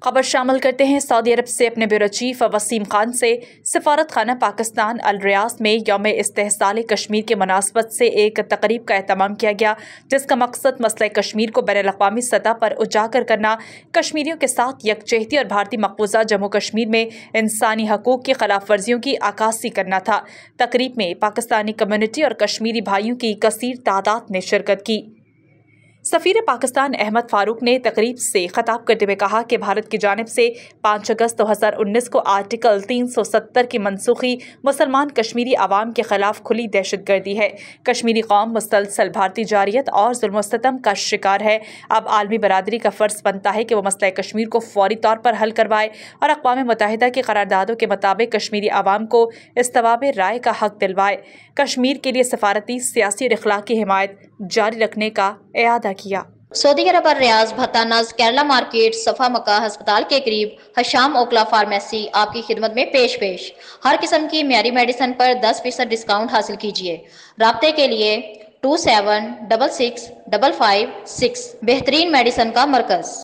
خبر شامل کرتے ہیں سعودی عرب سے اپنے بیورو چیف وسیم خان سے۔ سفارت خانہ پاکستان الریاض میں یوم استحصال کشمیر کی مناسبت سے ایک تقریب کا اہتمام کیا گیا، جس کا مقصد مسئلہ کشمیر کو بین الاقوامی سطح پر اجاگر کرنا، کشمیریوں کے ساتھ یکجہتی اور بھارتی مقبوضہ جموں کشمیر میں انسانی حقوق کی خلاف ورزیوں کی عکاسی کرنا تھا۔ تقریب میں پاکستانی کمیونٹی اور کشمیری بھائیوں کی کثیر تعداد نے شرکت کی۔ سفیر پاکستان احمد فاروق نے تقریب سے خطاب کرتے ہوئے کہا کہ بھارت کی جانب سے 5 اگست 2019 کو آرٹیکل 370 کی منسوخی مسلمان کشمیری عوام کے خلاف کھلی دہشت گردی ہے۔ کشمیری قوم مسلسل بھارتی جارحیت اور ظلم و ستم کا شکار ہے۔ اب عالمی برادری کا فرض بنتا ہے کہ وہ مسئلہ کشمیر کو فوری طور پر حل کروائے اور اقوام متحدہ کی قراردادوں کے مطابق کشمیری عوام کو استواب رائے کا حق دلوائے۔ کشمیر کے لیے سفارتی، سیاسی اور اخلاقی حمایت جاری رکھنے کا اعادہ کیا۔ سعودی عرب الریاض بھتانز کیرلا مارکیٹ صفا مکہ ہسپتال کے قریب حشام اوکلا فارمیسی آپ کی خدمت میں پیش ہر قسم کی معیاری میڈیسن پر 10% ڈسکاؤنٹ حاصل کیجیے۔ رابطے کے لیے 27665556 بہترین میڈیسن کا مرکز۔